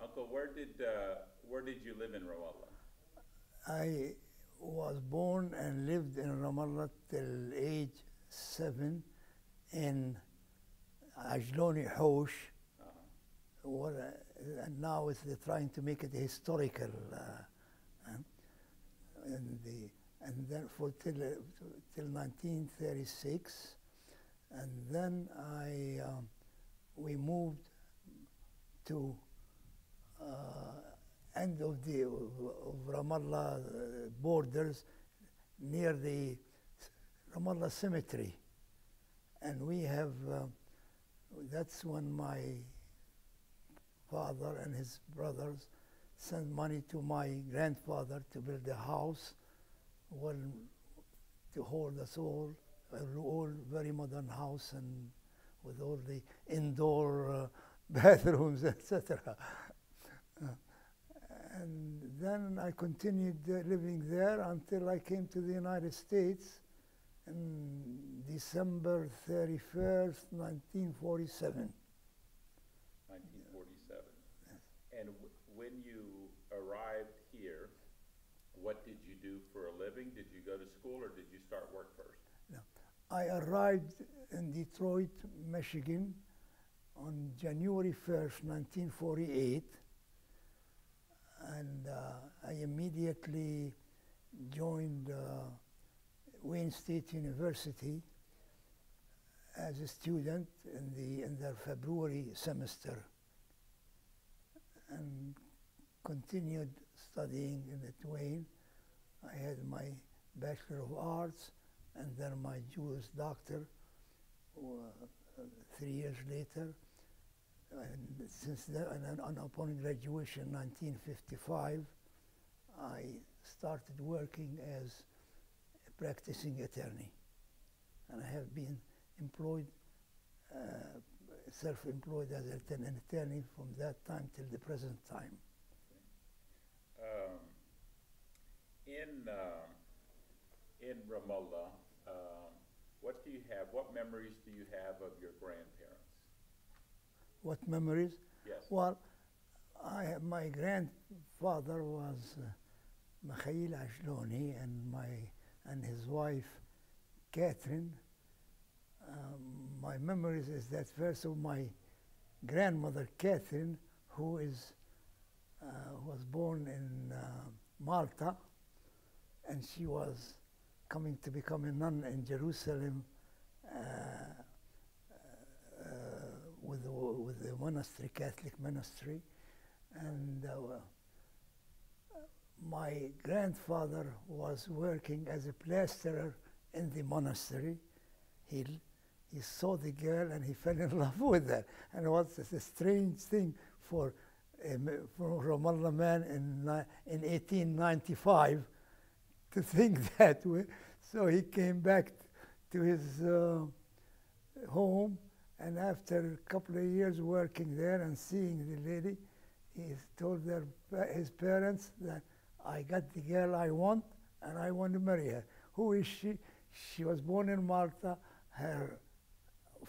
Uncle, where did you live in Ramallah? I was born and lived in Ramallah till age 7 in Ajluni Hosh. Uh-huh. And now they're trying to make it historical. And, and then till 1936. And then we moved to end of Ramallah borders near the Ramallah cemetery. And we have, that's when my father and his brothers sent money to my grandfather to build a house, well, to hold us all, very modern house and with all the indoor bathrooms, etc. And then I continued living there until I came to the United States in December 31st, 1947. 1947. And when you arrived here, what did you do for a living? Did you go to school or did you start work first? No. I arrived in Detroit, Michigan on January 1st, 1948, and I immediately joined Wayne State University as a student in their February semester, and continued studying at Wayne. I had my Bachelor of Arts and then my Juris Doctor 3 years later. And since then, and upon graduation in 1955, I started working as a practicing attorney. And I have been employed, self-employed as an attorney from that time till the present time. In Ramallah, what do you have? What memories do you have of your grandparents? What memories? Yes. Well, my grandfather was Mikhail Ajluni, and his wife Catherine. My memories is that first of my grandmother Catherine, who was born in Malta, and she was coming to become a nun in Jerusalem with the monastery, Catholic monastery. And my grandfather was working as a plasterer in the monastery. He saw the girl and he fell in love with her. And it was a strange thing for a Ramallah man in 1895 to think that way. So he came back to his home, and after a couple of years working there and seeing the lady, he told his parents that I got the girl I want and I want to marry her. Who is she? She was born in Malta. Her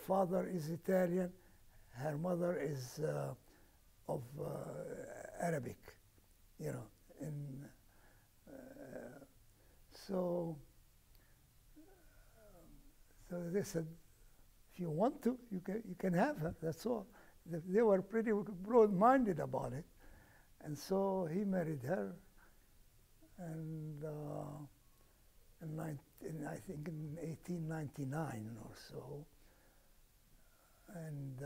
father is Italian. Her mother is of Arabic, you know. So they said, if you want to, you can have her. That's all. They were pretty broad-minded about it, and so he married her. And I think in 1899 or so, and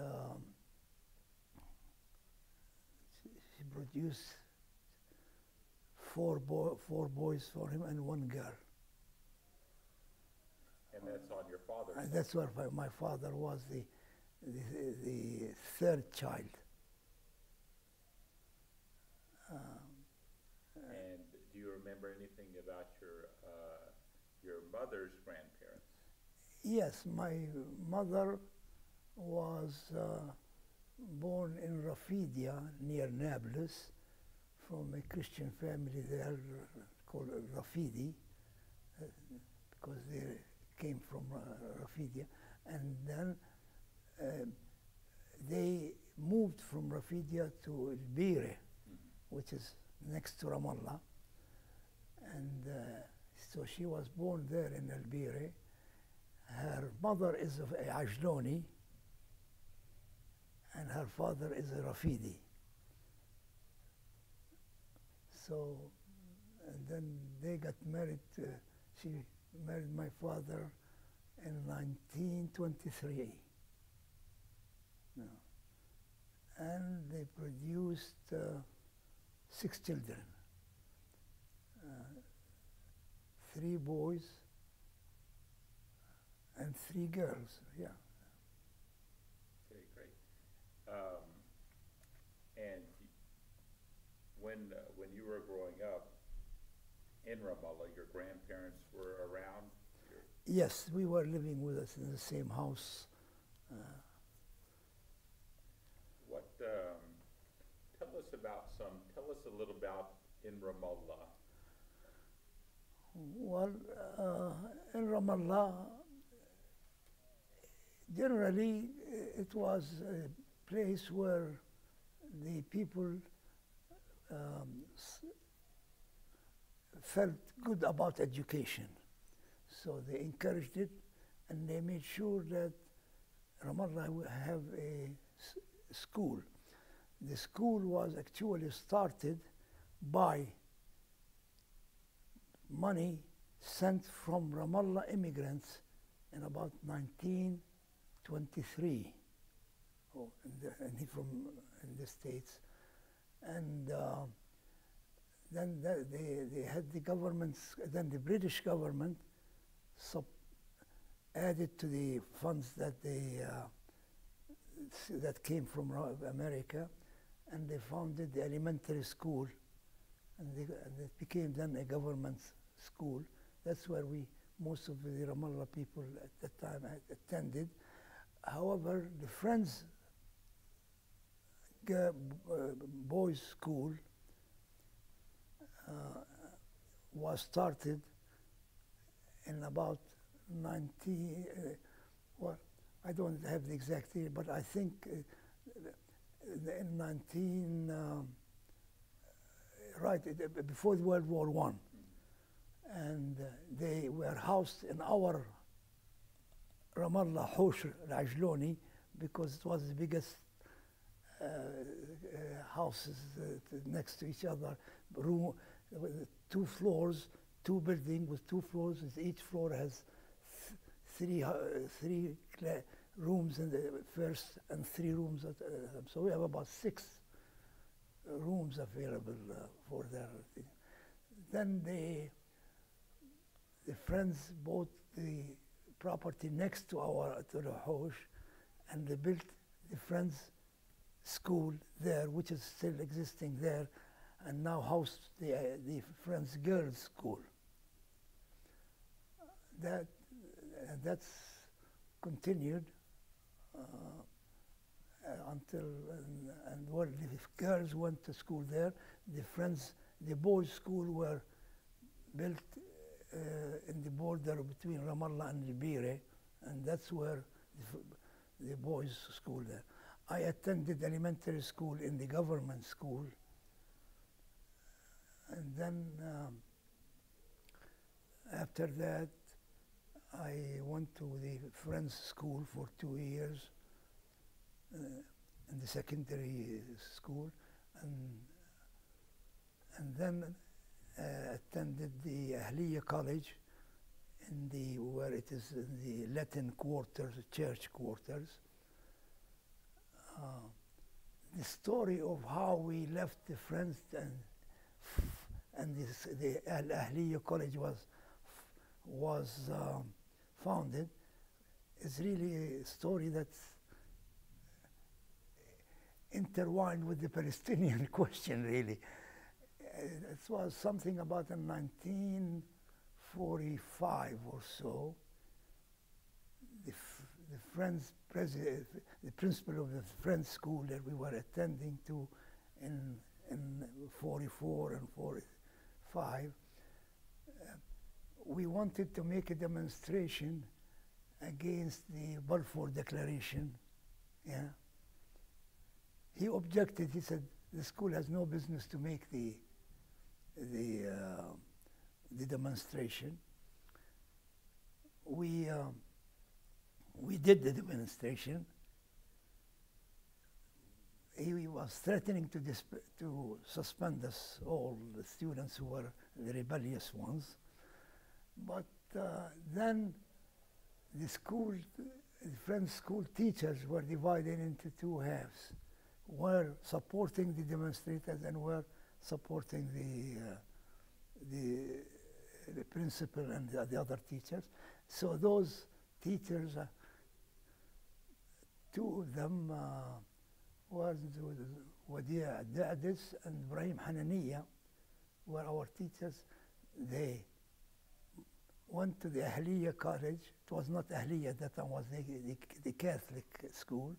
she produced four boys for him and one girl. And that's on your father's side. That's where my father was the third child. And do you remember anything about your mother's grandparents? Yes, my mother was born in Rafidia near Nablus, from a Christian family there called Rafidi, because they came from Rafidia. And then they moved from Rafidia to El Bire, Mhm. which is next to Ramallah. And so she was born there in El Bire. Her mother is of Ajluni, and her father is a Rafidi. So, and then they got married. She married my father in 1923. No. And they produced 6 children, 3 boys and 3 girls. Yeah. Okay, great. And when you were growing up in Ramallah, your grandparents were around? Yes, we were living with us in the same house. What, tell us a little about in Ramallah. Well, in Ramallah, generally it was a place where the people felt good about education. So they encouraged it, and they made sure that Ramallah would have a school. The school was actually started by money sent from Ramallah immigrants in about 1923, and he from in the States. And then they had the governments, then the British government added to the funds that that came from America, and they founded the elementary school, and it became then a government school. That's where most of the Ramallah people at that time had attended. However, the Friends boys' school was started in about 90, well, I don't have the exact year, but I think in 19, before World War I. And they were housed in our Ramallah Hosh Ajluni, because it was the biggest houses next to each other, room, 2 floors, 2 buildings with 2 floors. Each floor has three rooms in the first and 3 rooms at so we have about 6 rooms available for their thing. Then the Friends bought the property next to the Hosh, and they built the Friends school there, which is still existing there, and now housed the Friends Girls School. That's continued until, and well, the girls went to school there. The boys' school were built in the border between Ramallah and El Bire, and that's where the boys' school there. I attended elementary school in the government school, and then after that I went to the Friends school for 2 years in the secondary school, and then attended the Ahliya College where it is in the Latin quarters, church quarters. The story of how we left the Friends and the Ahliya College was founded is really a story that's intertwined with the Palestinian question, really. It was something about in 1945 or so. The Friends president, the principal of the Friends school that we were attending to in 44 and 45, we wanted to make a demonstration against the Balfour Declaration, yeah, he objected. He said the school has no business to make the demonstration. We did the demonstration. He was threatening to suspend us, all the students who were the rebellious ones. But then the French school teachers were divided into two halves. Were supporting the demonstrators and were supporting the principal and the other teachers. So those teachers, two of them was Wadia Dadis and Ibrahim Hananiya were our teachers. They went to the Ahliya college. It was not Ahliya at that time, was the Catholic school,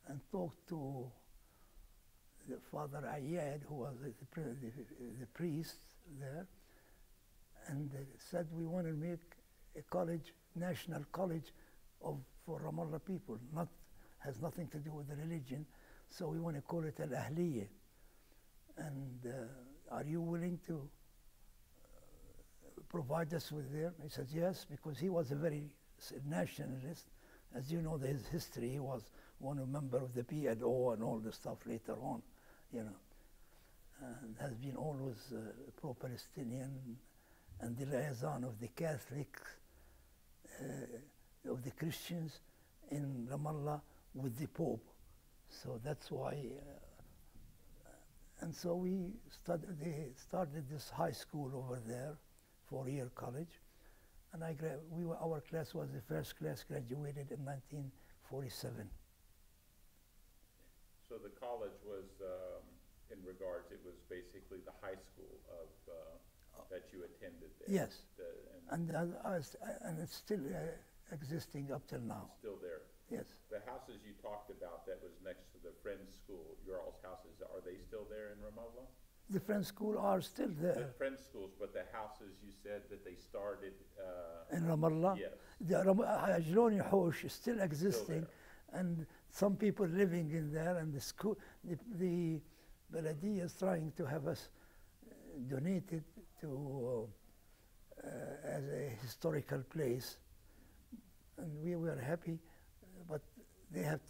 and talked to the Father Ayyad, who was the priest there, and they said, we want to make a college, national college for Ramallah people, has nothing to do with the religion, so we want to call it Al-Ahliya. And are you willing to provide us with them? He said yes, because he was a very nationalist. As you know, his history, he was one member of the PLO and all the stuff later on, you know. And has been always pro-Palestinian and the liaison of the Catholics, of the Christians in Ramallah with the Pope. So that's why, and so they started this high school over there, 4-year college, and our class was the first class, graduated in 1947. So the college was, in regards, it was basically the high school that you attended there. Yes, and it's still existing up till now. It's still there. Yes. The houses you talked about that was next to the Friends School, your all's houses, are they still there in Ramallah? The Friends School are still there. The Friends Schools, but the houses you said that they started... in Ramallah? Yes. The Ajluni Hosh is still existing, and some people living in there, and the school, the Baladi is trying to have us donated to as a historical place, and we were happy, but they have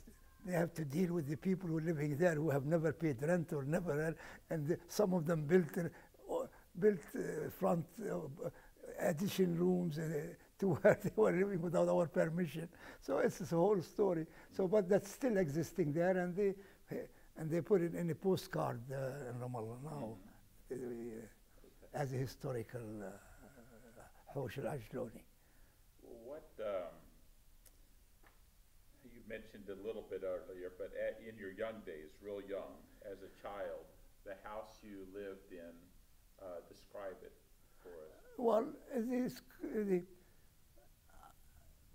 to deal with the people who are living there who have never paid rent or never, and some of them built front addition rooms to where they were living without our permission. So it's a whole story. So, but that's still existing there, and they put it in a postcard in Ramallah now as a historical Hosh al-Ajluni. What, you mentioned a little bit earlier, but in your young days, real young, as a child, the house you lived in, describe it for us. Well,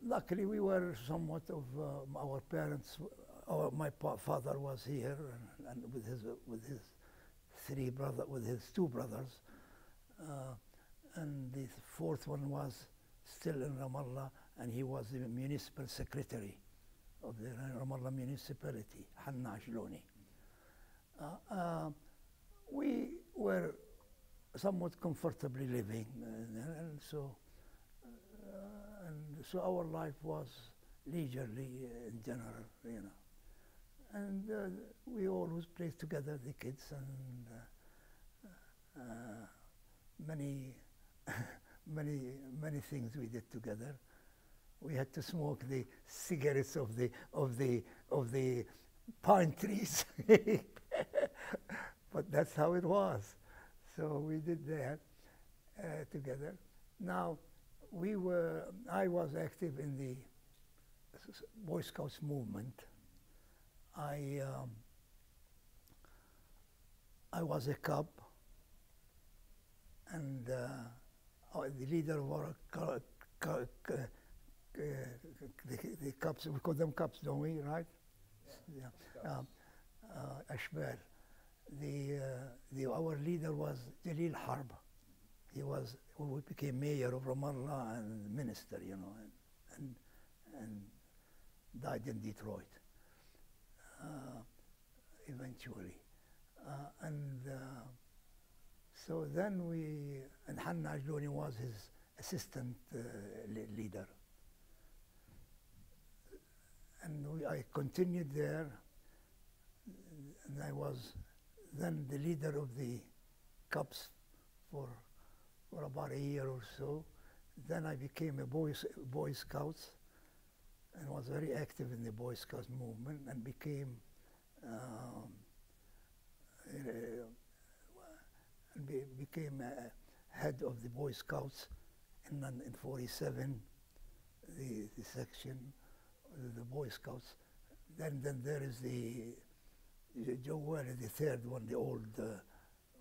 luckily we were somewhat of our parents. My father was here, and with his two brothers, and the fourth one was still in Ramallah, and he was the municipal secretary of the Ramallah municipality, Hanna Ajluni. We were somewhat comfortably living, and so our life was leisurely in general, you know. And we always played together, the kids, and many things we did together. We had to smoke the cigarettes of the pine trees, but that's how it was. So we did that together. Now, I was active in the Boy Scouts movement. I was a cub, and the leader of our the cubs, we call them cubs, don't we, right? Yeah. Ashbal. Our leader was Jalil Harb. We became mayor of Ramallah and minister, you know, and died in Detroit. eventually. So then and Hanna Ajluni was his assistant leader. And I continued there, and I was then the leader of the Cubs for about a year or so. Then I became a Boy Scouts, and was very active in the Boy Scouts movement, and became head of the Boy Scouts in 47, the section, the Boy Scouts. Then there is the Joe Welly, the third one, the old,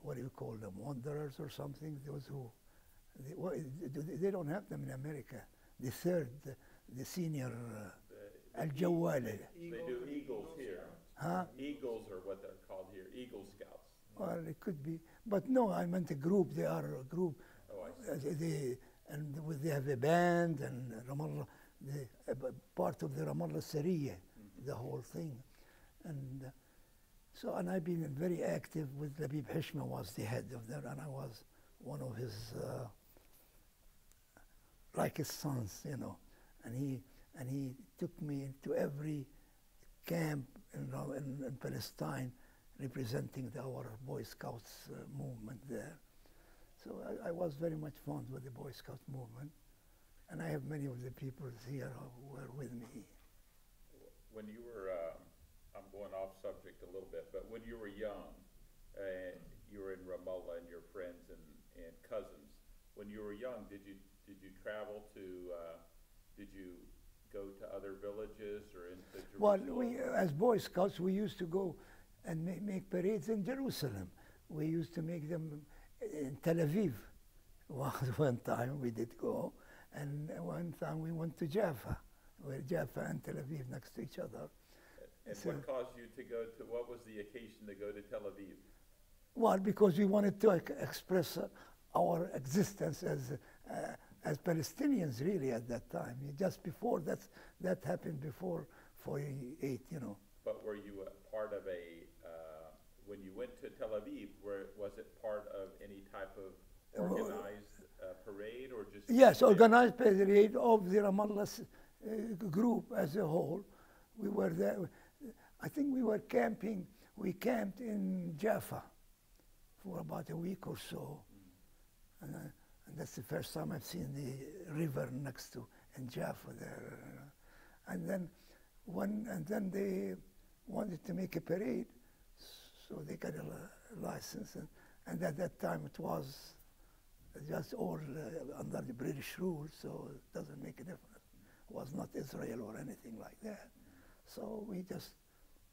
what do you call them, wanderers or something? Those who, they don't have them in America. The third, the senior, Joe Welly. They do Eagles here. Huh? Eagles are what they're called here, Eagle Scouts. Well, it could be, but no, I meant a group. They are a group. Oh, I see. They have a band and Ramallah, part of the Ramallah Sariya, the whole thing, and and I've been very active with Labib Hishma was the head of that, and I was one of his like his sons, you know, and he took me to every camp in Palestine, representing our Boy Scouts movement there. So I was very much fond with the Boy Scout movement, and I have many of the people here who were with me. When you were, I'm going off subject a little bit, but when you were young, you were in Ramallah and your friends and cousins. When you were young, did you travel to? Did you go to other villages or into Jerusalem? Well, as Boy Scouts, we used to go and make parades in Jerusalem. We used to make them in Tel Aviv. One time we did go, and one time we went to Jaffa, where Jaffa and Tel Aviv next to each other. And what caused you to go to, what was the occasion to go to Tel Aviv? Well, because we wanted to express our existence as Palestinians, really, at that time. Just before that happened, before 48, you know. But were you a part of when you went to Tel Aviv, was it part of any type of organized parade or just? Yes, organized parade of the Ramallah group as a whole. We were there. I think we were camping. We camped in Jaffa for about a week or so. And that's the first time I've seen the river next to in Jaffa there. And then they wanted to make a parade, so they got a license. And at that time it was just all under the British rule, so it doesn't make a difference. It was not Israel or anything like that. So we just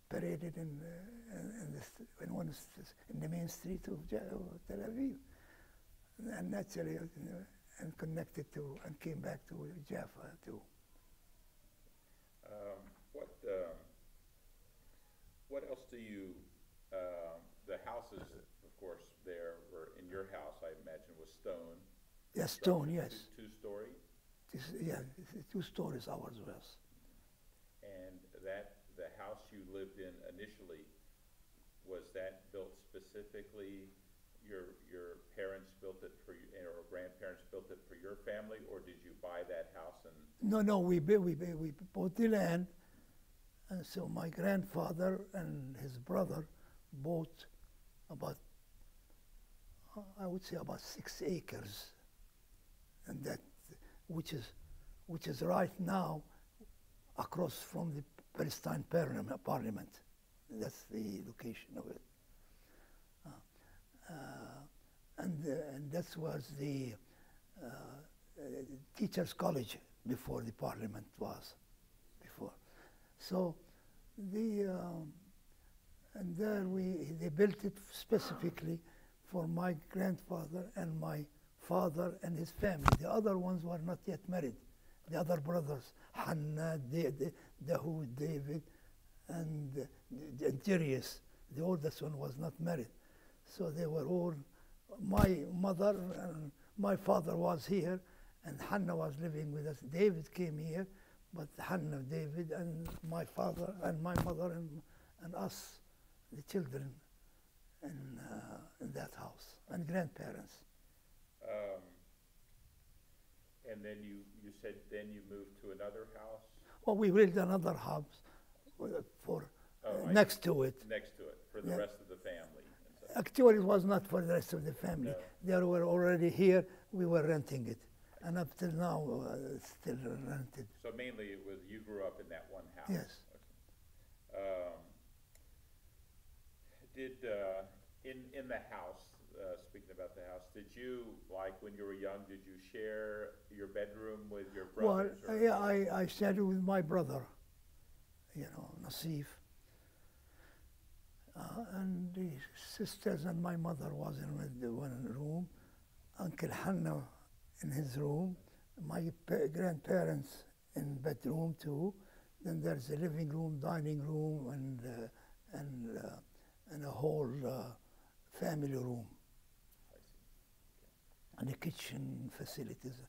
paraded in the main street of Tel Aviv, and naturally, and connected to, and came back to Jaffa too. What else do you? The houses, of course, there were in your house. I imagine was stone. Yes, stone. Yes. Two-story. Yeah, 2 stories ours was. And the house you lived in initially, was that built specifically? Your parents built it for you, or grandparents built it for your family, or did you buy that house and? No, we bought the land, and so my grandfather and his brother bought about, I would say about 6 acres, and that, which is right now across from the Palestine Parliament. That's the location of it. And that was the teachers' college before the parliament was before. So and there they built it specifically for my grandfather and my father and his family. The other ones were not yet married. The other brothers, Hanna, Dahoud, David, and Darius. The oldest one was not married. So they were all, my mother and my father was here, and Hanna was living with us. David came here, but Hanna, David, and my father and my mother and us the children in that house, and grandparents. Um, and then you said then you moved to another house? Well, we built another house for next to it. Next to it, for the rest of the family. And so, Actually, it was not for the rest of the family. No. They were already here. We were renting it, and up till now, it's still rented. so mainly it was, you grew up in that one house? Yes. Okay. In the house, speaking about the house, did you, like when you were young, did you share your bedroom with your brothers? Well, yeah, I shared it with my brother, Nasif. And the sisters and my mother was in the one room. Uncle Hanna in his room. My grandparents in bedroom too. Then there's a living room, dining room, and a whole family room. I see. And the kitchen facilities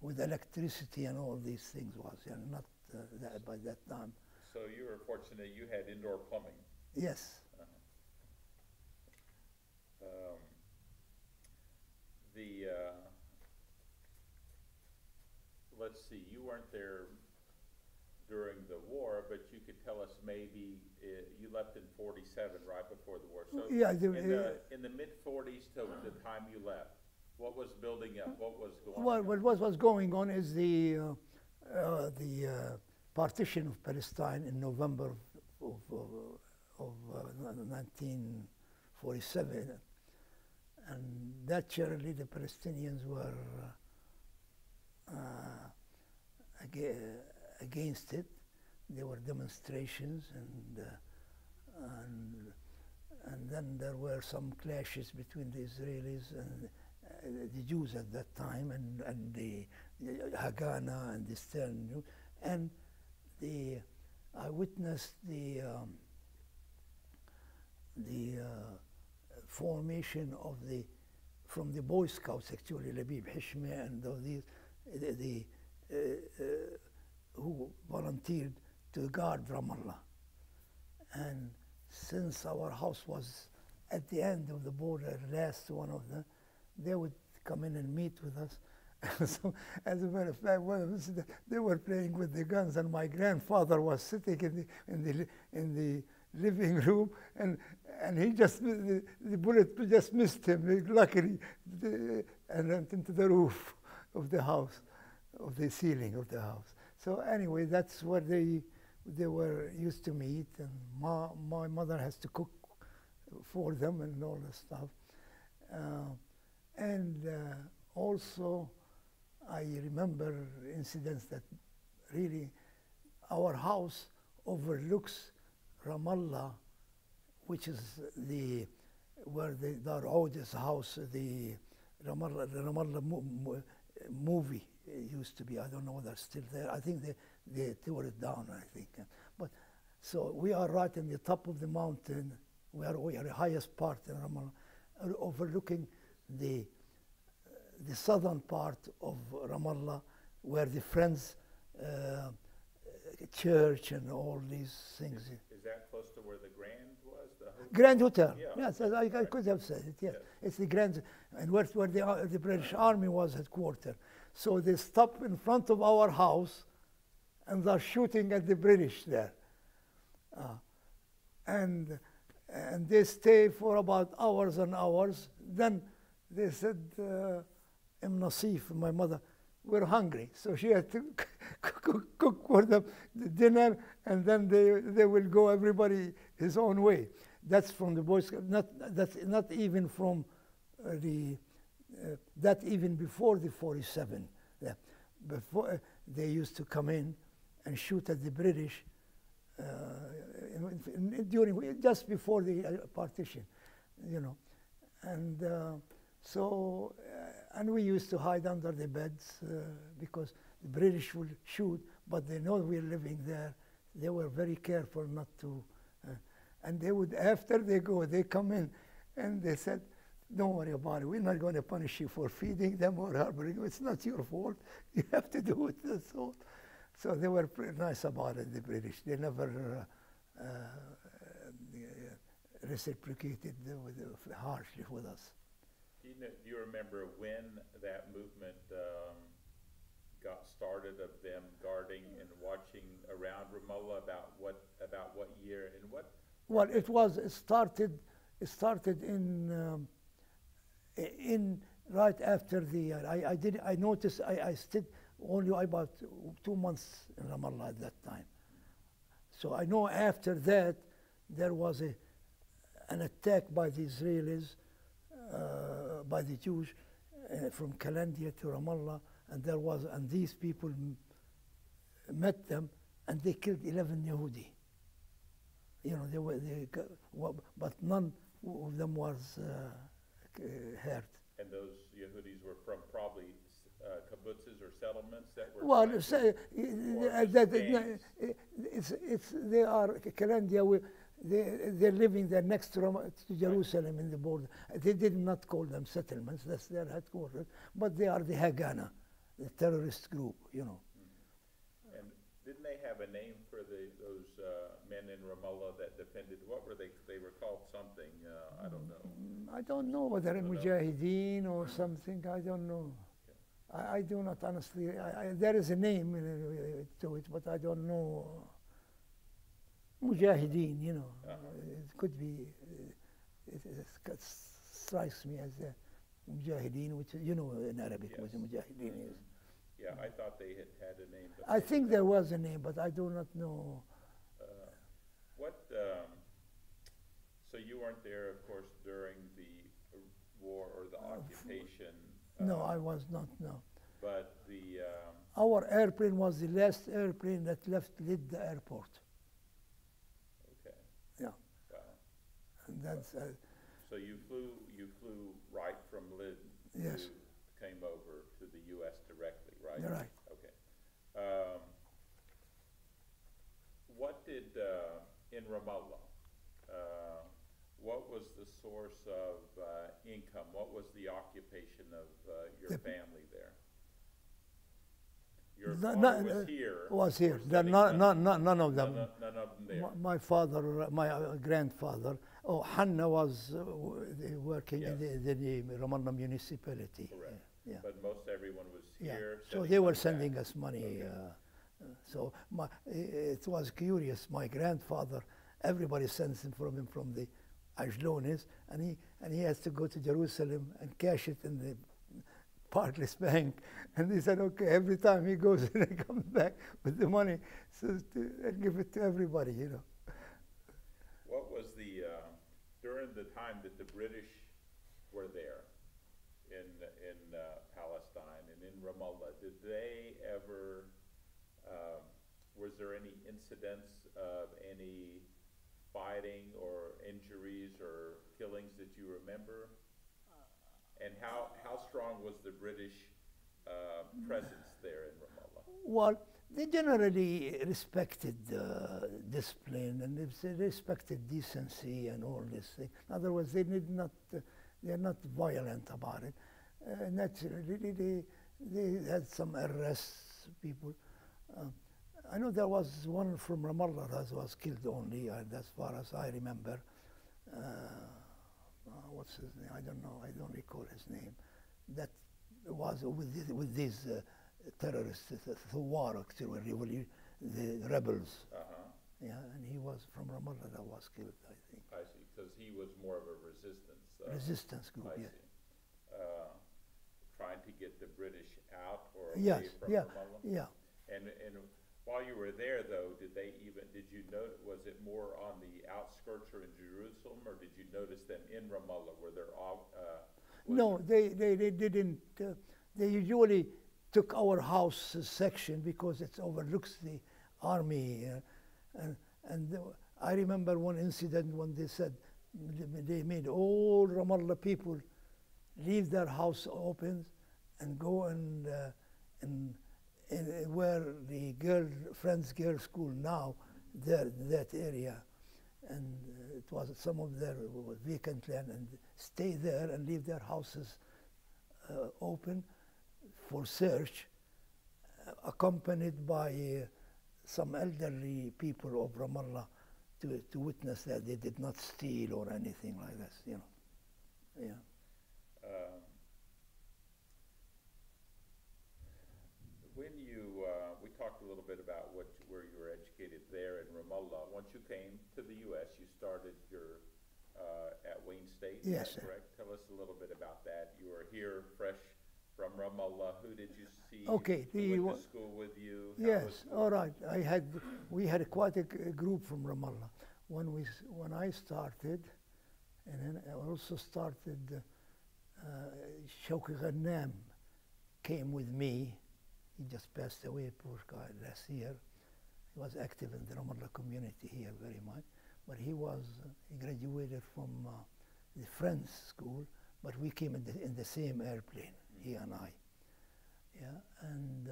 with electricity and all these things was not that by that time. So you were fortunate you had indoor plumbing. Yes. Let's see, you weren't there during the war, but you could tell us maybe you left in '47, right before the war. So Yeah, in the mid-'40s to the time you left, what was building up? What was going well, on? what was going on is the partition of Palestine in November of 1947, and naturally the Palestinians were against it. There were demonstrations, and then there were some clashes between the Israelis and the Jews at that time, and the Haganah and the Stern Jews. And I witnessed the formation of from the Boy Scouts, actually, Labib Hishme and all these, who volunteered to guard Ramallah. And since our house was at the end of the border, last one of them, they would come in and meet with us. So, as a matter of fact, they were playing with the guns, and my grandfather was sitting in the living room, and he just the bullet just missed him, luckily, and went into the roof of the house, of the ceiling of the house. So anyway, that's where they were used to meet, and my mother has to cook for them and all that stuff, and also. I remember incidents that really, our house overlooks Ramallah, which is where the Dar'ud's house, the Ramallah movie used to be. I don't know whether it's still there. I think they tore it down, I think. But so we are right in the top of the mountain. We are the highest part in Ramallah, overlooking the southern part of Ramallah, where the Friends Church and all these things. Is that close to where the Grand was? The hotel? Grand Hotel. Yeah. Yes, I could have said it. Yes, yeah. It's the Grand, and where the British Army was headquartered. So they stop in front of our house, and they're shooting at the British there, and they stay for about hours and hours. Then they said. Nasif, my mother, were hungry, so she had to cook for them the dinner, and then they will go everybody his own way. That's from the Boy Scouts. That's not even from that even before the '47. Before they used to come in and shoot at the British just before the partition, and. So, and we used to hide under the beds because the British would shoot, but they know we're living there. They were very careful not to. And they would, after they go, they come in and they said, don't worry about it. We're not going to punish you for feeding them or harboring them. It's not your fault. You have to do it, that's all. So they were pretty nice about it, the British. They never uh, reciprocated harshly with us. Do you remember when that movement got started of them guarding and watching around Ramallah? About what year and what? Well, it started in right after the, I noticed, I stayed only about 2 months in Ramallah at that time. So I know after that, there was an attack by the Israelis, by the Jews, from Kalandia to Ramallah, and these people met them, and they killed 11 Yehudi. You know, but none of them was hurt. And those Yehudis were from probably kibbutzes or settlements that were. Well, they are Kalandia. They're living there next to Jerusalem in the border. They did not call them settlements. That's their headquarters. But they are the Haganah, the terrorist group. You know. And didn't they have a name for those men in Ramallah that defended? What were they? They were called something. I don't know. I don't know whether Mujahideen or something. I don't know. Okay. I do not honestly. There is a name to it, but I don't know. Mujahideen, you know. It could be. It strikes me as a Mujahideen, which you know in Arabic what a Mujahideen is. Yeah, I thought they had a name. I think there was a name, but I do not know. So you weren't there, of course, during the war or the occupation. No, I was not. No. But our airplane was the last airplane that left Lid the airport. Okay. Yeah. Wow. And that's. So you flew right from Lid. Yes. Came over to the U.S. directly, right? You're right. Okay. What did in Ramallah? What was the source of income? What was the occupation of your family there? Your father was here. Was here. None of them. None of them there. My father, my grandfather. Oh, Hanna was working in the Ramallah municipality. Correct. Yeah. But most everyone was here. So they were sending us money. Okay. So it was curious. My grandfather, everybody sends him from the Ajlunis, and he has to go to Jerusalem and cash it in the Barclays Bank. And he said, okay, every time he goes and he comes back with the money, so and give it to everybody, you know. What was during the time that the British were there in Palestine and in Ramallah, did they ever, was there any incidents of any fighting or injuries or killings that you remember? And how strong was the British presence there in Ramallah? Well, they generally respected discipline, and they respected decency and all this thing. In other words, they're not violent about it. Naturally, they had some arrests, people. I know there was one from Ramallah that was killed only, as far as I remember. What's his name? I don't know. I don't recall his name. That was with these terrorists, the war actually, the rebels. Yeah, and he was from Ramallah that was killed, I think. I see, because he was more of a resistance group. I Yeah. See. Trying to get the British out or away Yes. from Yeah. Ramallah? Yeah. And while you were there, though, did you note, was it more on the outskirts or in Jerusalem, or did you notice them in Ramallah? Were there No, they didn't. They usually took our house section because it overlooks the army. And I remember one incident when they said they made all Ramallah people leave their house open and go and where the Friends Girls School now, that area, and it was some of their vacant land, and stay there and leave their houses open for search, accompanied by some elderly people of Ramallah to witness that they did not steal or anything like this, you know. Yeah. When you, we talked a little bit about where you were educated there in Ramallah. Once you came to the U.S., you started your at Wayne State. Yes, is that correct? Tell us a little bit about that. You were here fresh from Ramallah. Who did you see? Okay. Who went to school with you? Yes. All right. We had quite a group from Ramallah when I started, and then I also started. Shawki Ghannam came with me. He just passed away, poor guy, last year. He was active in the Ramallah community here very much. But he graduated from the Friends School, but we came in the same airplane, he and I. Yeah, and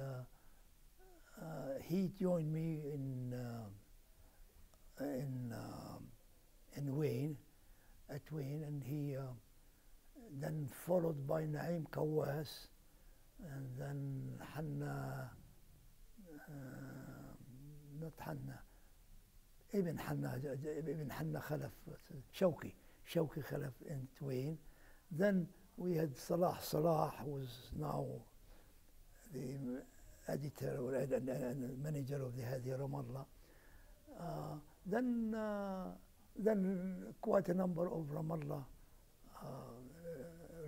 he joined me in Wayne, at Wayne, and he then followed by Naim Kawas, and then Hanna, not Hanna, Ibn Hanna Khalaf, Shawki Khalaf in Wayne. Then we had Salah, who was now the editor and manager of the Hadi Ramallah. Then quite a number of Ramallah,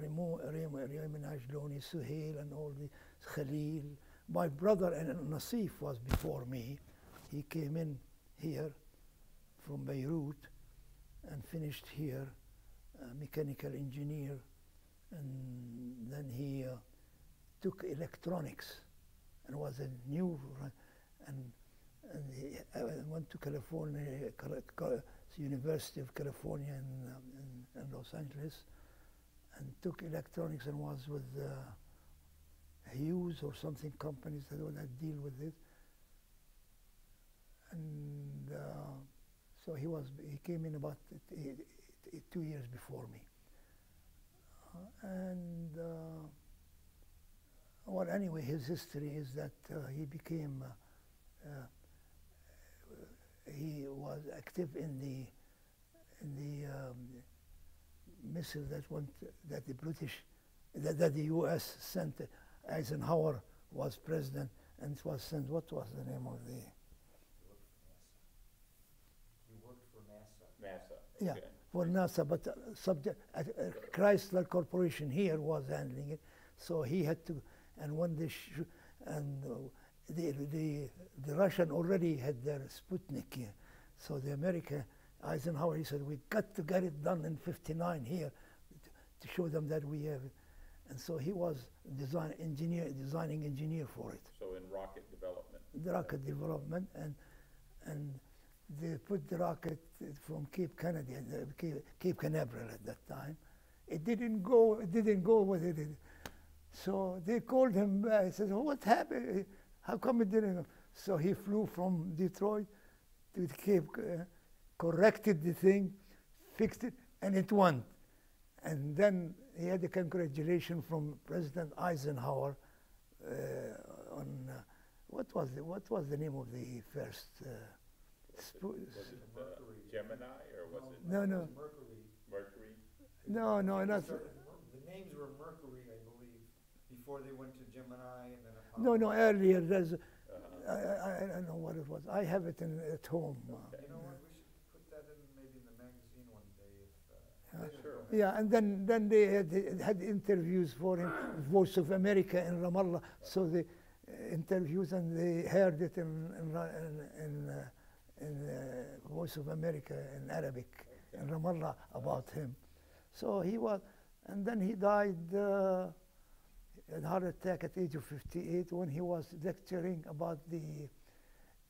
Rayman Ajluni, Suhail, and all the Khalil. My brother and Nasif was before me. He came in here from Beirut and finished here, mechanical engineer, and then he took electronics and was a new, and he went to California, University of California in Los Angeles, and took electronics and was with Hughes or something companies that deal with it. And so he came in about 2 years before me. Well, anyway, his history is that he became, he was active in the missile that the British, that the U.S. sent. Eisenhower was president, and it was sent. What was the name of the? He worked for NASA. NASA. Okay. Yeah, for NASA, but Chrysler Corporation here was handling it, so he had to. And when they the Russian already had their Sputnik here, so the Eisenhower, he said, we got to get it done in '59 here to show them that we have it. And so he was designing engineer for it. So in rocket development. The rocket development, and they put the rocket from Cape Kennedy, Cape Canaveral at that time. It didn't go with it. So they called him back. He said, what happened? How come it didn't go? So he flew from Detroit to the Cape, corrected the thing, fixed it, and it went. And then he had a congratulation from President Eisenhower on what was the name of the first? Was it Gemini, or was it? No. Mercury. Mercury. No, not. The names were Mercury, I believe, before they went to Gemini and then Apollo. No, earlier. There's, I don't know what it was. I have it at home. Okay. You know what? We should put that in maybe in the magazine one day. If, Sure. Yeah, and then they had interviews for him, Voice of America in Ramallah. So the interviews, and they heard it in Voice of America in Arabic in Ramallah about him. So he was, and then he died a heart attack at the age of 58 when he was lecturing about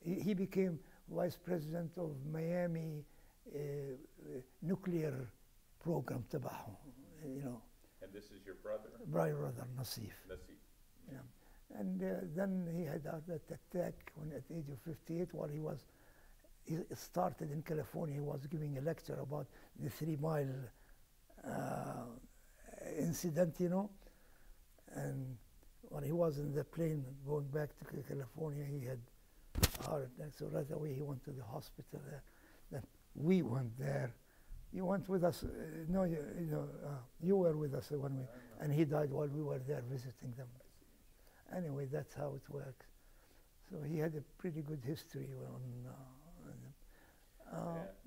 he became vice president of Miami nuclear program تبعهم, you know. And this is your brother? My brother Nasif. Nasif. Yeah. And then he had that attack when at the age of 58 while he started in California. He was giving a lecture about the 3 Mile incident, you know. And when he was in the plane going back to California, he had a heart attack. So right away he went to the hospital there. Then we went there. You went with us. No, you were with us when we, and he died while we were there visiting them. Anyway, that's how it works. So he had a pretty good history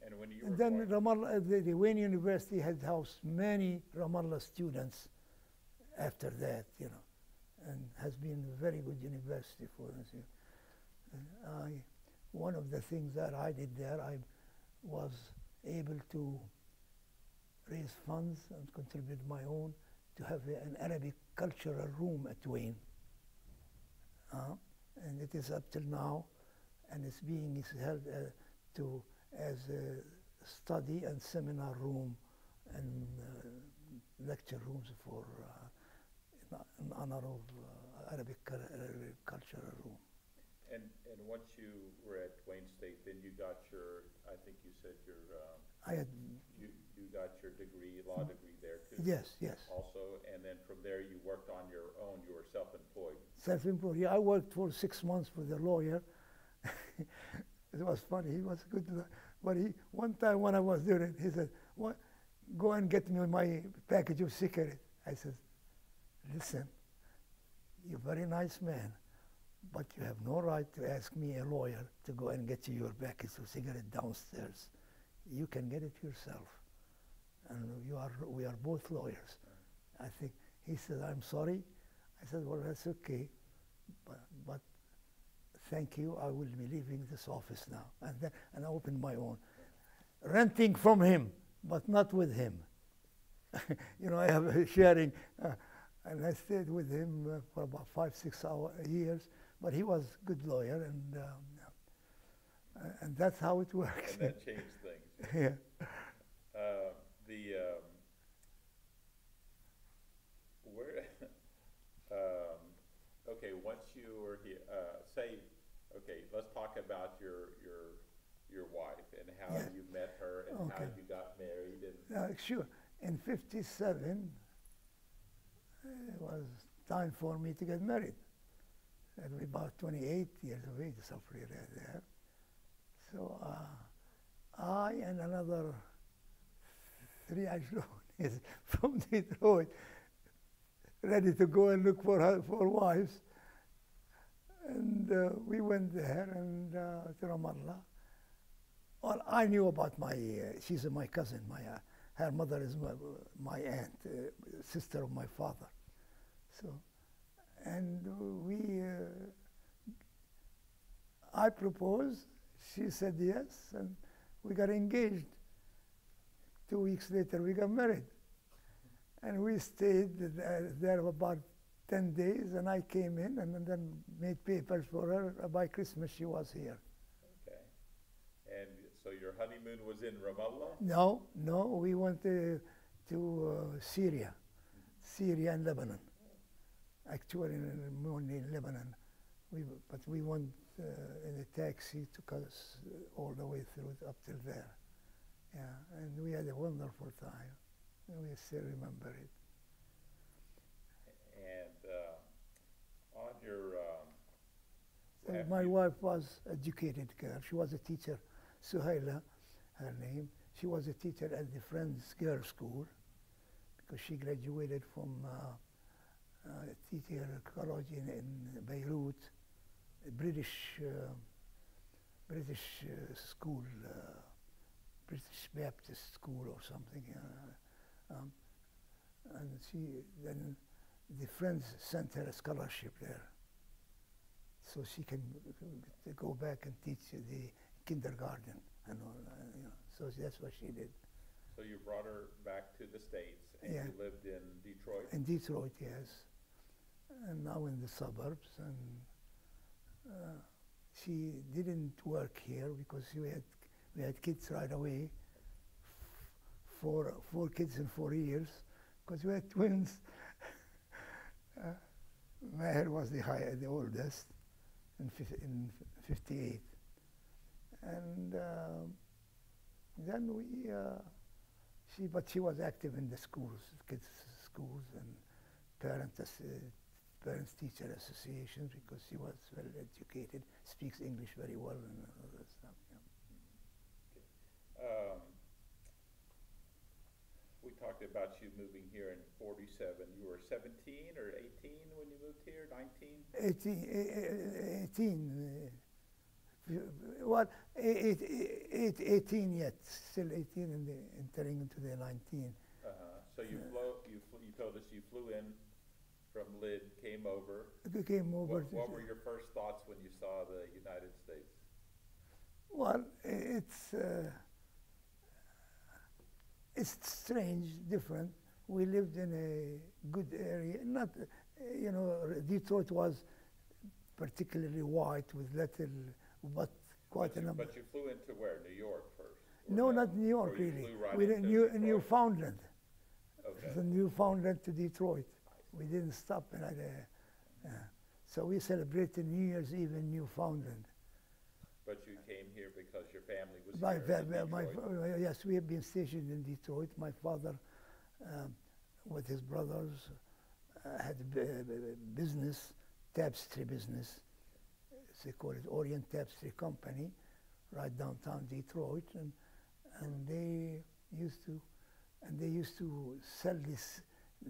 And when you were and then going, Ramallah, the Wayne University had housed many Ramallah students after that, and has been a very good university for us. One of the things that I did there, I was able to raise funds and contribute my own to have an Arabic cultural room at Wayne. And it is up till now, and it's being held as a study and seminar room and lecture rooms for in honor of Arabic cultural room. and once you were at Wayne State, then you got your, I think you said your, I had, you got your degree, law degree there too? yes, yes. Also, and then from there you worked on your own, you were self-employed. Self-employed. Yeah, I worked for 6 months with a lawyer. It was funny. He was good. But one time when I was doing it, he said, "What? Go and get me my package of cigarettes." I said, "Listen, you're a very nice man, but you have no right to ask me, a lawyer, to go and get you your package of cigarettes downstairs. You can get it yourself. And we are both lawyers." I think he said, "I'm sorry." I said, "Well, that's okay, but thank you. I will be leaving this office now." And I opened my own, renting from him, but not with him. I have a sharing, and I stayed with him for about 5-6 years. But he was a good lawyer, and that's how it works. And that changed things. Yeah. Okay, once you were here, let's talk about your wife and how Yeah. you met her and how Okay. you got married and. Sure. In '57, it was time for me to get married. At about 28 years of age, something like that. So I and another 3 Ajlunis from Detroit, ready to go and look for wives. And we went there and to Ramallah. Well, I knew about she's my cousin. Her mother is my aunt, sister of my father. So, and I proposed. She said yes, and we got engaged. 2 weeks later, we got married. And we stayed there about 10 days, and I came in and then made papers for her. By Christmas, she was here. Okay. And so your honeymoon was in Ramallah? No, we went to Syria and Lebanon. Actually, in Lebanon. But we went in a taxi, took us all the way through up till there. Yeah, and we had a wonderful time. And we still remember it. And on your... My wife was an educated girl. She was a teacher, Suhaila, her name. She was a teacher at the Friends Girls' School because she graduated from teacher college in Beirut, a British school, British Baptist school or something. And then the Friends sent her a scholarship there, so she can go back and teach the kindergarten and all. So that's what she did. So you brought her back to the States, and Yeah. you lived in Detroit? In Detroit, yes, and now in the suburbs. And she didn't work here because we had kids right away. Four kids in 4 years, because we had twins. Maher was the oldest in 58, and then she was active in the schools, kids' schools, and parents-teacher associations, because she was well educated, speaks English very well, and all that stuff. Yeah. Um, we talked about you moving here in '47. You were 17 or 18 when you moved here, 19? 18. Well, 18 yet, still 18 and entering into the 19. So you told us you flew in from Lid, came over. Came over. What were your first thoughts when you saw the United States? Well, it's strange, different. We lived in a good area. Not, Detroit was particularly white with little, but quite a number. But you flew into where? New York first? No, not New York, Or you really. flew right We into did Detroit? Newfoundland. Okay. From Newfoundland to Detroit. We didn't stop in so we celebrated New Year's Eve in Newfoundland. But you came here because your family was My, here in fa- Detroit? yes, we have been stationed in Detroit. My father, with his brothers, had a business, tapestry business. They call it Orient Tapestry Company, right downtown Detroit, and they used to sell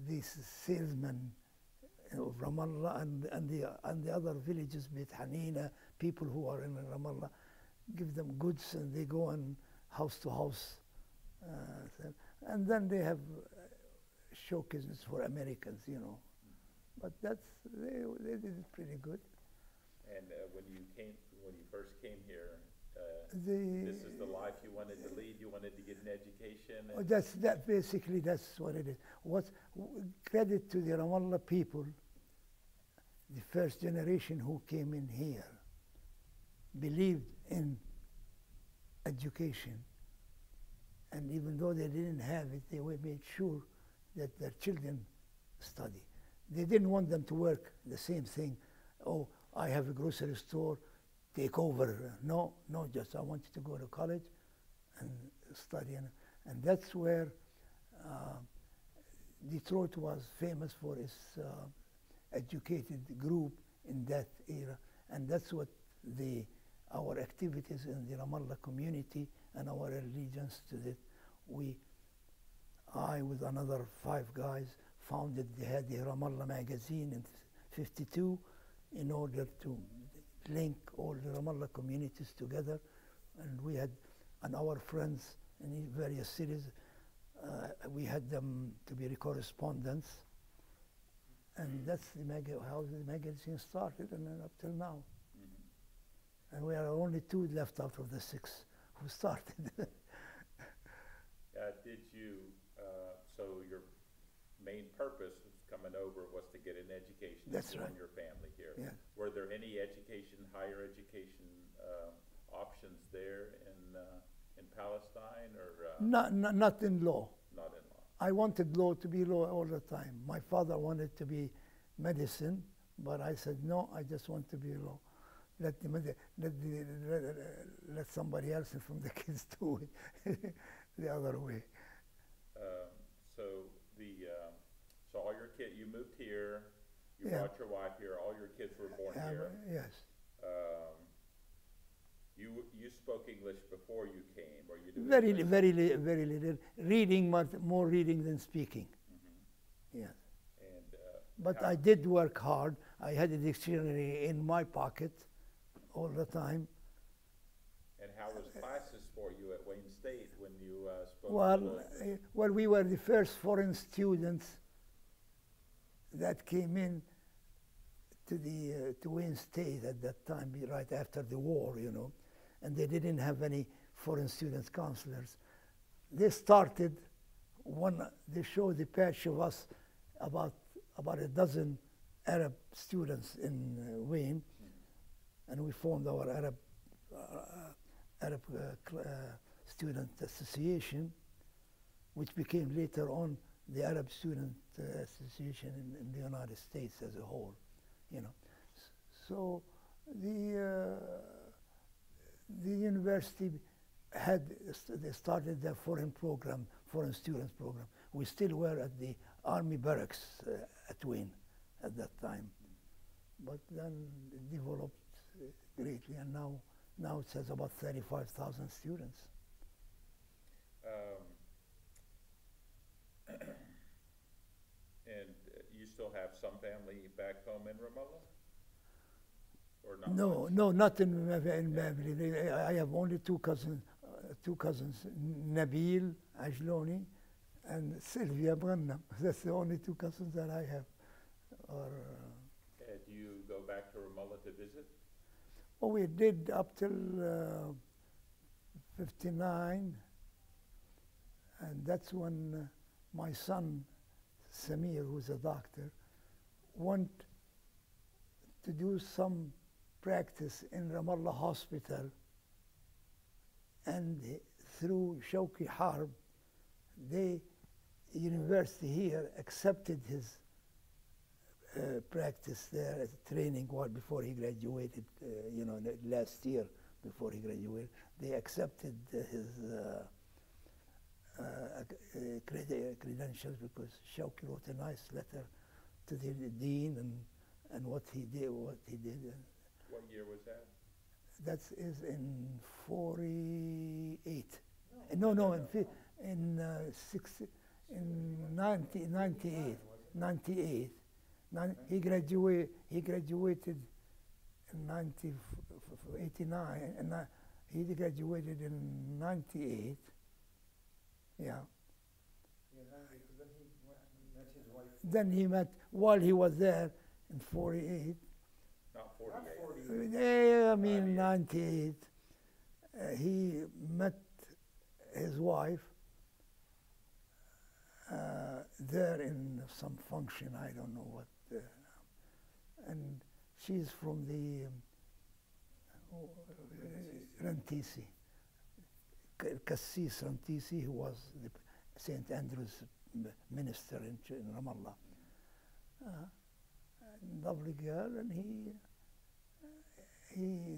these salesmen of Ramallah and the other villages, Beit Hanina, people who are in Ramallah, give them goods and they go on house to house. And then they have showcases for Americans, But they did it pretty good. And when you first came here, this is the life you wanted to lead. You wanted to get an education. Basically that's what it is. Credit to the Ramallah people, the first generation who came in here, believed in education, and even though they didn't have it, they made sure that their children study. They didn't want them to work the same thing. Oh, I have a grocery store, take over. No, just I want you to go to college and study. And that's where Detroit was famous for its educated group in that era. And that's what our activities in the Ramallah community and our allegiance to it. I, with another 5 guys, founded the Ramallah magazine in '52 in order to link all the Ramallah communities together. And we had, and our friends in various cities, we had them to be the correspondents. And that's how the magazine started, and then up till now. And we are only 2 left out of the 6 who started. So your main purpose was coming over was to get an education and join your family here. Yeah. Were there any higher education options there in Palestine, or? Not in law. Not in law. I wanted law to be law all the time. My father wanted to be medicine, but I said, no, I just want to be law. Let somebody else from the kids do it the other way. So all your kids, you moved here, you Yeah. brought your wife here, all your kids were born here. Yes. You spoke English before you came, or you did? Very little. Reading, more reading than speaking. Yes. And, but I did work hard. I had a dictionary in my pocket all the time. And how was classes for you at Wayne State when you spoke? Well, we were the first foreign students that came in to Wayne State at that time, right after the war, and they didn't have any foreign students counselors. They started they showed the patch of us about a dozen Arab students in Wayne, and we formed our Arab Student Association, which became later on the Arab Student Association in the United States as a whole, So the university they started their foreign students program. We still were at the Army barracks at Wayne at that time, but then it developed greatly, and now it has about 35,000 students. Um, and you still have some family back home in Ramallah? Or not No, much? no, not in Babylon. I have only two cousins, Nabil Ajluni and Sylvia Brannam. That's the only two cousins that I have. Or, Do you go back to Ramallah to visit? well, we did up till 59, and that's when my son, Samir, who's a doctor, went to do some practice in Ramallah Hospital, and through Shawki Harb, the university here accepted his practice there as training while before he graduated, last year before he graduated. They accepted his credentials because Shawki wrote a nice letter to the dean and what he did. What year was that? That is in 48. No, in 98. 98. He graduated in 89, and he graduated in 98. Yeah. Then he met while he was there in 48. Not 48. Yeah, I mean 98. He met his wife there in some function, I don't know what, and she's from the Rantisi, Cassis Rantisi, who was the St. Andrew's minister in Ramallah. Lovely girl, and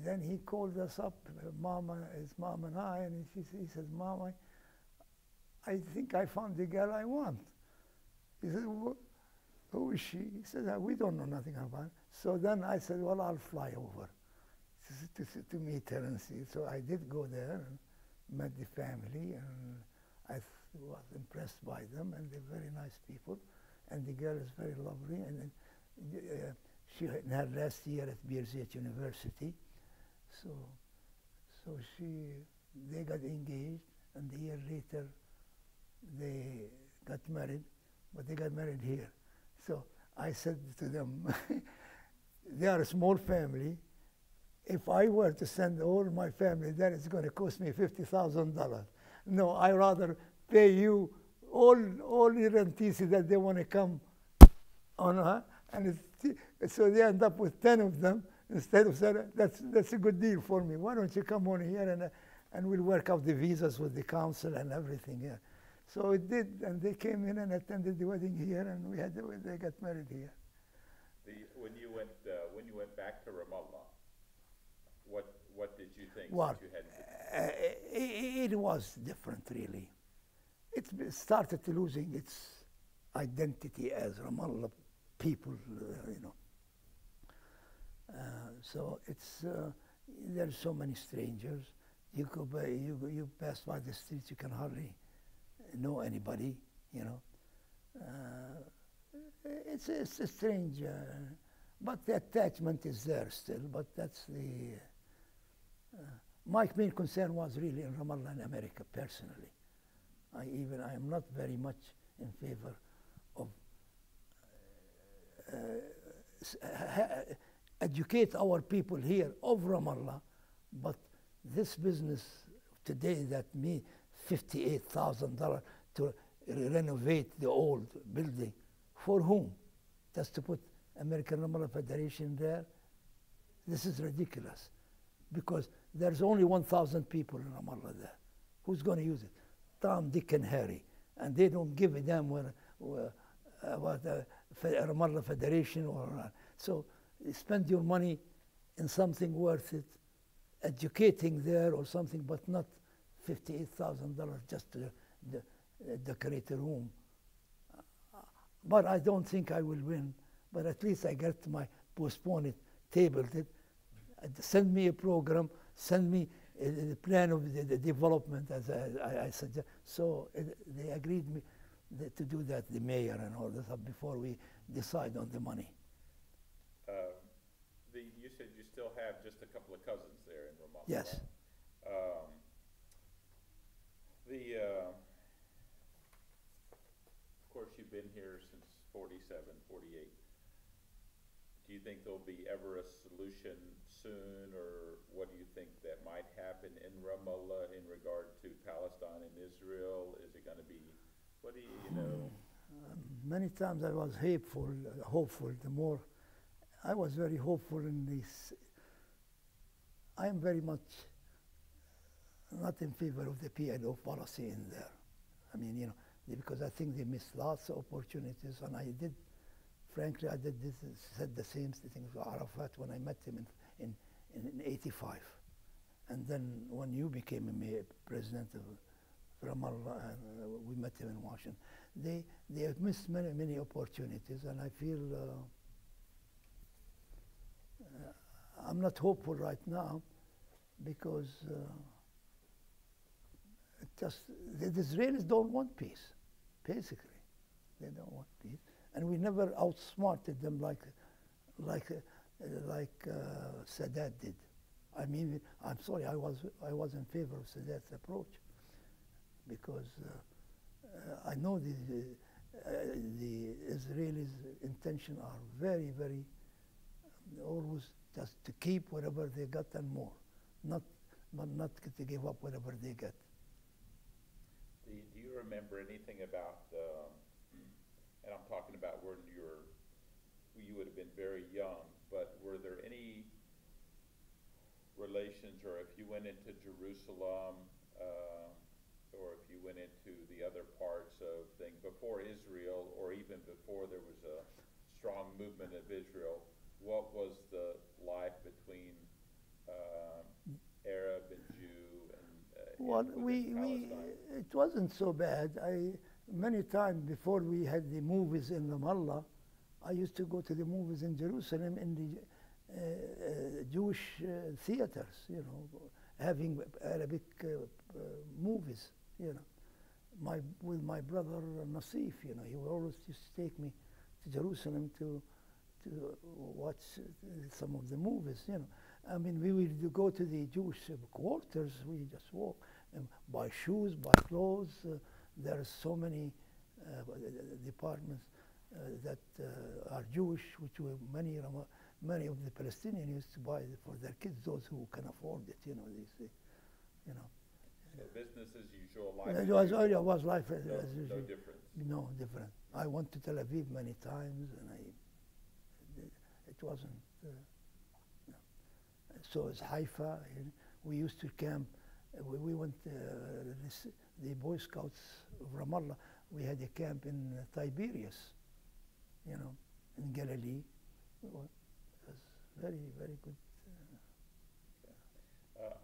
then he called us up, his mom and I, and he says, Mom, I think I found the girl I want. He said, who is she? He said, we don't know nothing about her. So then I said, well, I'll fly over to meet her and see. So I did go there and met the family, and I was impressed by them, and they're very nice people, and the girl is very lovely. And she in her last year at Birzeit University, so they got engaged, and a year later they got married, but they got married here. So I said to them, they are a small family. If I were to send all my family there, it's going to cost me $50,000. No, I rather pay you all the rentisi that they want to come on, and so they end up with 10 of them instead of saying, that's a good deal for me. Why don't you come on here and we'll work out the visas with the council and everything here. So it did, and they came in and attended the wedding here, and they got married here. When you went back to Ramallah, what did you think? Well, that you had it was different, really. It started losing its identity as Ramallah people, So it's there's so many strangers. You pass by the streets, you can hardly know anybody. It's a strange, but the attachment is there still. But that's the my main concern was really in Ramallah and America personally. I am not very much in favor of educate our people here of Ramallah, but this business today that me $58,000 to renovate the old building, for whom? Just to put American Ramallah Federation there? This is ridiculous, because there's only 1,000 people in Ramallah there. Who's going to use it? Tom, Dick, and Harry, and they don't give a damn about the Ramallah Federation or so. Spend your money in something worth it, educating there or something, but not $58,000 just to decorate a room. But I don't think I will win. But at least I get my postpone it, tabled it. Send me a program. Send me the plan of the development, as I suggest. So they agreed to do that, the mayor and all this, before we decide on the money. You said you still have just a couple of cousins there in Ramallah. Yes. Right? Of course, you've been here since 47, 48. Do you think there'll be ever a solution soon, or what do you think that might happen in Ramallah in regard to Palestine and Israel? Is it going to be, what do you know? Many times I was hopeful. The more I was very hopeful in this. I am very much not in favor of the PLO policy in there. I mean, you know, because I think they missed lots of opportunities, and frankly, I said the same thing to Arafat when I met him in 85. And then when you became a president of Ramallah, and we met him in Washington, they have missed many opportunities, and I feel I'm not hopeful right now, because the Israelis don't want peace, basically. They don't want peace. And we never outsmarted them like Sadat did. I mean, I'm sorry, I was in favor of Sadat's approach, because I know the Israelis' intention are very, very always just to keep whatever they got and more, not to give up whatever they get. Do you remember anything about, and I'm talking about when you would have been very young, but were there any relations, or if you went into Jerusalem, or if you went into the other parts of things before Israel, or even before there was a strong movement of Israel, what was the life between Arab and Jew well, it wasn't so bad. Many times before we had the movies in Ramallah, I used to go to the movies in Jerusalem in the Jewish theaters, you know, having Arabic movies, you know. With my brother Nasif, you know, he would always used to take me to Jerusalem to watch some of the movies, you know. I mean, we would go to the Jewish quarters. We just walk and buy shoes, buy clothes. There are so many departments that are Jewish, which were many of the Palestinians used to buy for their kids, those who can afford it, you know. You know. So business as usual, life It was life as usual. No difference. No different. I went to Tel Aviv many times, and it wasn't. So it's Haifa. We used to camp. We went the Boy Scouts of Ramallah. We had a camp in Tiberias, you know, in Galilee. It was very, very good.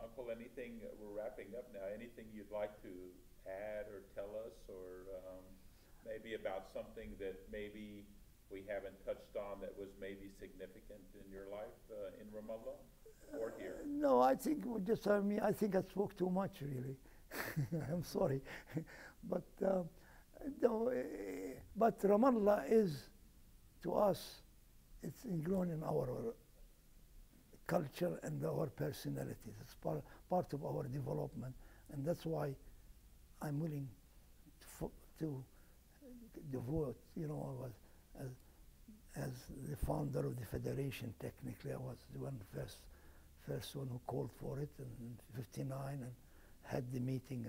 Uncle, anything? We're wrapping up now. Anything you'd like to add or tell us, or maybe about something that maybe we haven't touched on that was maybe significant in your life in Ramallah or here? No, I think I think I spoke too much, really. I'm sorry, but no. But Ramallah is, to us, it's ingrown in our culture and our personalities. It's part of our development, and that's why I'm willing to devote. You know, I was as the founder of the federation. Technically, I was the first one who called for it in '59 and had the meeting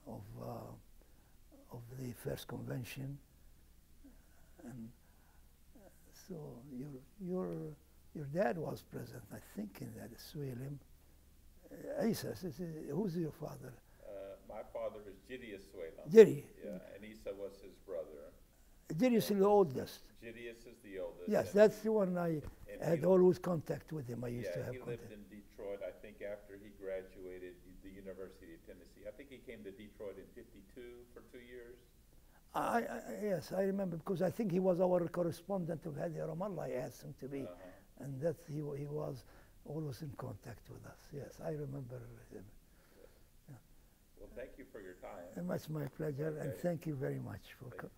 of the first convention. And so your dad was present, I think, in that Suelim. Isa, who's your father? My father is Jirius Suelam. Jiri. Yeah, and Isa was his brother. Jirius is the oldest. Jirius is the oldest. Yes, that's the one I had always contact with him. I used to have he contact. lived in Detroit, I think, after he graduated the University of Tennessee. I think he came to Detroit in '52 for 2 years. Yes, I remember, because I think he was our correspondent of Hadi Ramallah. I asked him to be, and that he was always in contact with us. Yes, I remember him. Well, thank you for your time. And it's my pleasure, and Okay. thank you very much for Thank you.